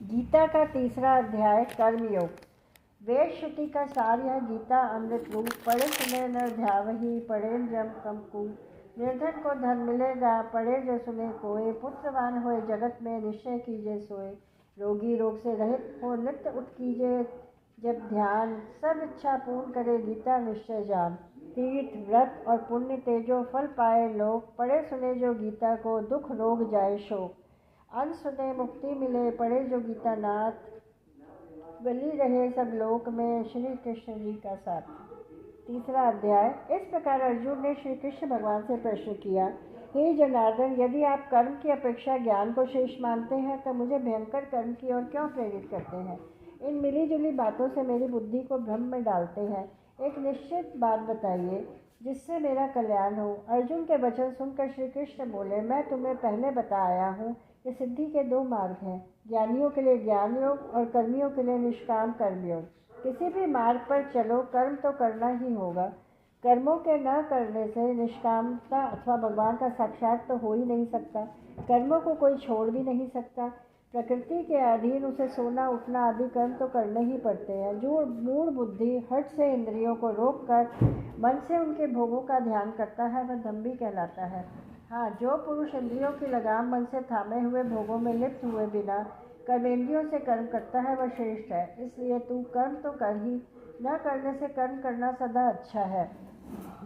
गीता का तीसरा अध्याय कर्मयोग। वेद श्रुति का सार यह गीता अमृत रूप। पढ़े सुने न ध्यावही, पढ़े जम कमकू। निर्धन को धन मिलेगा, पढ़े जो सुने कोय। पुत्रवान होए जगत में, निश्चय कीजिए सोए। रोगी रोग से रहित हो, नित्य उठ कीजिए जब ध्यान। सब इच्छा पूर्ण करे, गीता निश्चय जान। तीर्थ व्रत और पुण्य तेजो फल पाए लोग। पढ़े सुने जो गीता को, दुख रोग जाए शोक। अन सुने मुक्ति मिले, पढ़े जो गीता नाथ। बली रहे सब लोक में, श्री कृष्ण जी का साथ। तीसरा अध्याय। इस प्रकार अर्जुन ने श्री कृष्ण भगवान से प्रश्न किया, हे जनार्दन, यदि आप कर्म की अपेक्षा ज्ञान को श्रेष्ठ मानते हैं तो मुझे भयंकर कर्म की ओर क्यों प्रेरित करते हैं? इन मिली जुली बातों से मेरी बुद्धि को भ्रम में डालते हैं। एक निश्चित बात बताइए जिससे मेरा कल्याण हो। अर्जुन के वचन सुनकर श्री कृष्ण बोले, मैं तुम्हें पहले बता आया हूँ कि सिद्धि के दो मार्ग हैं, ज्ञानियों के लिए ज्ञान योग और कर्मियों के लिए निष्काम कर्म योग। किसी भी मार्ग पर चलो, कर्म तो करना ही होगा। कर्मों के न करने से निष्कामता अथवा भगवान का साक्षात तो हो ही नहीं सकता। कर्मों को कोई छोड़ भी नहीं सकता। प्रकृति के अधीन उसे सोना उठना आदि कर्म तो करने ही पड़ते हैं। जो मूढ़ बुद्धि हठ से इंद्रियों को रोक कर मन से उनके भोगों का ध्यान करता है वह दम्भी कहलाता है। हाँ, जो पुरुष इंद्रियों की लगाम मन से थामे हुए भोगों में लिप्त हुए बिना कर्मेंद्रियों से कर्म करता है वह श्रेष्ठ है। इसलिए तू कर्म तो कर ही, न करने से कर्म करना सदा अच्छा है।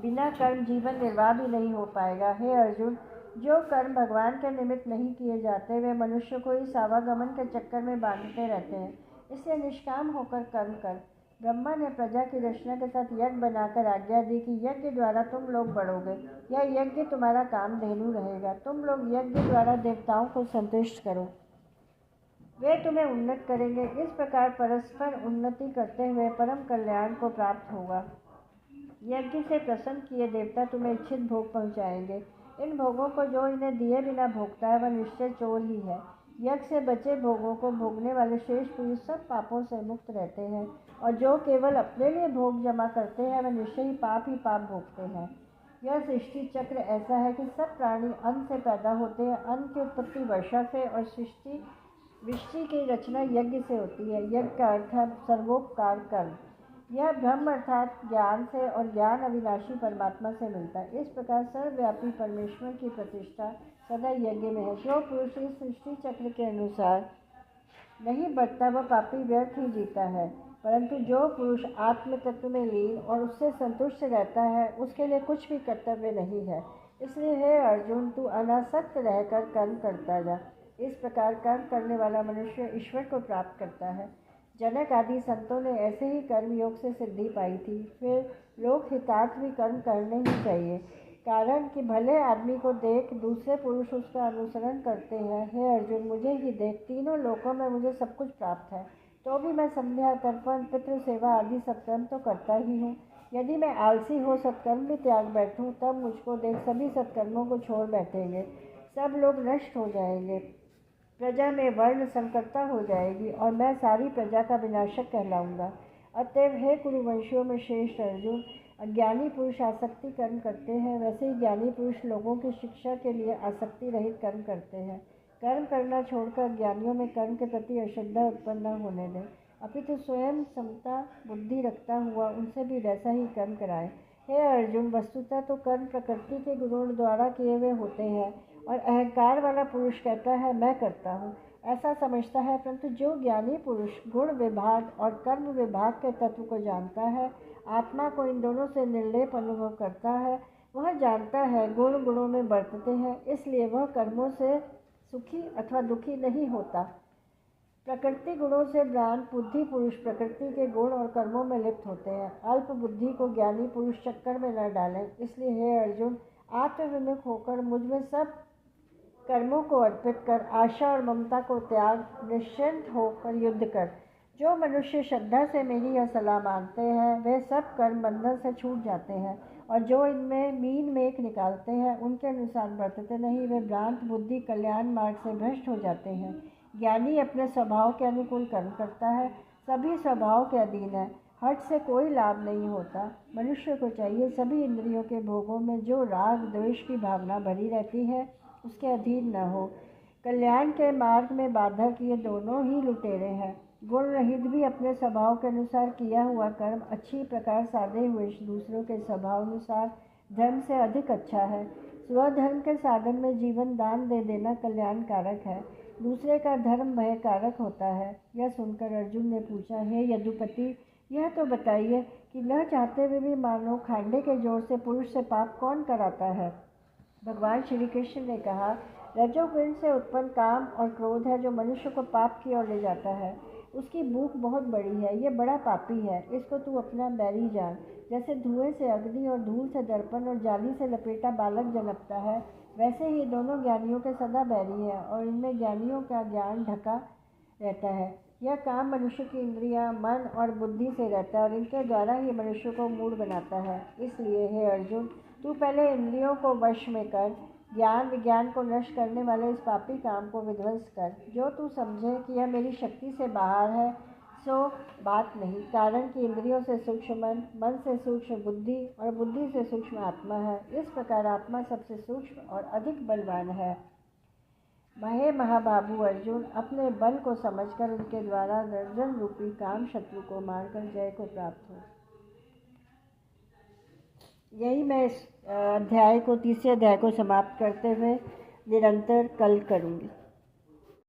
बिना कर्म जीवन निर्वाह भी नहीं हो पाएगा। हे अर्जुन, जो कर्म भगवान के निमित्त नहीं किए जाते वे मनुष्य को इस आवागमन के चक्कर में बांधते रहते हैं। इसलिए निष्काम होकर कर्म कर। ब्रह्मा ने प्रजा की रचना के साथ यज्ञ बनाकर आज्ञा दी कि यज्ञ द्वारा तुम लोग बढ़ोगे। यह यज्ञ तुम्हारा कामधेनु रहेगा। तुम लोग यज्ञ द्वारा देवताओं को संतुष्ट करो, वे तुम्हें उन्नत करेंगे। इस प्रकार परस्पर उन्नति करते हुए परम कल्याण को प्राप्त होगा। यज्ञ से प्रसन्न किए देवता तुम्हें इच्छित भोग पहुँचाएंगे। इन भोगों को जो इन्हें दिए बिना भोगता है वह निश्चय चोर ही है। यज्ञ से बचे भोगों को भोगने वाले श्रेष्ठ पुरुष सब पापों से मुक्त रहते हैं, और जो केवल अपने लिए भोग जमा करते हैं वह निश्चय ही पाप भोगते हैं। यह सृष्टि चक्र ऐसा है कि सब प्राणी अन्न से पैदा होते हैं। अन्न की उत्पत्ति वर्षा से और वृष्टि की रचना यज्ञ से होती है। यज्ञ का अर्थ है सर्वोपकार कर्म। यह ब्रह्म अर्थात ज्ञान से, और ज्ञान अविनाशी परमात्मा से मिलता है। इस प्रकार सर्वव्यापी परमेश्वर की प्रतिष्ठा सदा यज्ञ में है। जो पुरुष इस सृष्टि चक्र के अनुसार नहीं बढ़ता वह पापी व्यर्थ ही जीता है, परंतु जो पुरुष आत्म तत्व में लीन और उससे संतुष्ट रहता है उसके लिए कुछ भी कर्तव्य नहीं है। इसलिए हे अर्जुन, तू अनासक्त रहकर कर्म करता जा। इस प्रकार कर्म करने वाला मनुष्य ईश्वर को प्राप्त करता है। जनक आदि संतों ने ऐसे ही कर्मयोग से सिद्धि पाई थी। फिर लोक हितार्थ भी कर्म करने ही चाहिए, कारण कि भले आदमी को देख दूसरे पुरुष उसका अनुसरण करते हैं। हे अर्जुन, मुझे ही देख, तीनों लोकों में मुझे सब कुछ प्राप्त है, तो भी मैं संध्या तर्पण पितृ सेवा आदि सत्कर्म तो करता ही हूँ। यदि मैं आलसी हो सत्कर्म भी त्याग बैठूँ तब मुझको देख सभी सत्कर्मों को छोड़ बैठेंगे। सब लोग नष्ट हो जाएंगे, प्रजा में वर्ण संकरता हो जाएगी और मैं सारी प्रजा का विनाशक कहलाऊंगा। अतएव हे कुरुवंशियों में श्रेष्ठ अर्जुन, अज्ञानी पुरुष आसक्ति कर्म करते हैं, वैसे ही ज्ञानी पुरुष लोगों की शिक्षा के लिए आसक्ति रहित कर्म करते हैं। कर्म करना छोड़कर ज्ञानियों में कर्म के प्रति अश्रद्धा उत्पन्न न होने दें, अपितु स्वयं समता बुद्धि रखता हुआ उनसे भी वैसा ही कर्म कराएं। हे अर्जुन, वस्तुतः तो कर्म प्रकृति के गुणों द्वारा किए हुए होते हैं, और अहंकार वाला पुरुष कहता है मैं करता हूँ, ऐसा समझता है। परंतु जो ज्ञानी पुरुष गुण विभाग और कर्म विभाग के तत्व को जानता है, आत्मा को इन दोनों से निर्लेप अनुभव करता है, वह जानता है गुण गुणों में बरतते हैं, इसलिए वह कर्मों से सुखी अथवा दुखी नहीं होता। प्रकृति गुणों से भ्रांत बुद्धि पुरुष प्रकृति के गुण और कर्मों में लिप्त होते हैं। अल्प बुद्धि को ज्ञानी पुरुष चक्कर में न डालें। इसलिए हे अर्जुन, आत्मविमुख होकर मुझ में सब कर्मों को अर्पित कर आशा और ममता को त्याग निश्चिंत होकर युद्ध कर। जो मनुष्य श्रद्धा से मेरी यह सलाह मानते हैं वे सब कर्म बंधन से छूट जाते हैं, और जो इनमें मीन मेख निकालते हैं उनके अनुसार बरतते नहीं, वे भ्रांत बुद्धि कल्याण मार्ग से भ्रष्ट हो जाते हैं। ज्ञानी अपने स्वभाव के अनुकूल कर्म करता है, सभी स्वभाव के अधीन है, हठ से कोई लाभ नहीं होता। मनुष्य को चाहिए सभी इंद्रियों के भोगों में जो राग द्वेष की भावना भरी रहती है उसके अधीन न हो। कल्याण के मार्ग में बाधक ये दोनों ही लुटेरे हैं। गुण रहित भी अपने स्वभाव के अनुसार किया हुआ कर्म अच्छी प्रकार साधे हुए दूसरों के स्वभाव अनुसार धर्म से अधिक अच्छा है। स्वधर्म के साधन में जीवन दान दे देना कल्याणकारक है, दूसरे का धर्म भयकारक होता है। यह सुनकर अर्जुन ने पूछा, हे यदुपति, यह तो बताइए कि न चाहते हुए भी मानो खांडे के जोर से पुरुष से पाप कौन कराता है। भगवान श्री कृष्ण ने कहा, रजोगुण से उत्पन्न काम और क्रोध है जो मनुष्य को पाप की ओर ले जाता है। उसकी भूख बहुत बड़ी है, ये बड़ा पापी है, इसको तू अपना बैरी जान। जैसे धुएं से अग्नि और धूल से दर्पण और जाली से लपेटा बालक जन्मता है, वैसे ही दोनों ज्ञानियों के सदा बैरी है और इनमें ज्ञानियों का ज्ञान ढका रहता है। यह काम मनुष्य की इंद्रियां, मन और बुद्धि से रहता है और इनके द्वारा ही मनुष्य को मूढ़ बनाता है। इसलिए हे अर्जुन, तू पहले इंद्रियों को वश में कर, ज्ञान विज्ञान को नष्ट करने वाले इस पापी काम को विध्वंस कर। जो तू समझे कि यह मेरी शक्ति से बाहर है, सो बात नहीं, कारण कि इंद्रियों से सूक्ष्म मन, मन से सूक्ष्म बुद्धि और बुद्धि से सूक्ष्म आत्मा है। इस प्रकार आत्मा सबसे सूक्ष्म और अधिक बलवान है। हे महाबाबू अर्जुन, अपने बल को समझकर उनके द्वारा गर्जन रूपी काम शत्रु को मारकर जय को प्राप्त हो। यही मैं इस तीसरे अध्याय को समाप्त करते हुए निरंतर कल करूँगी।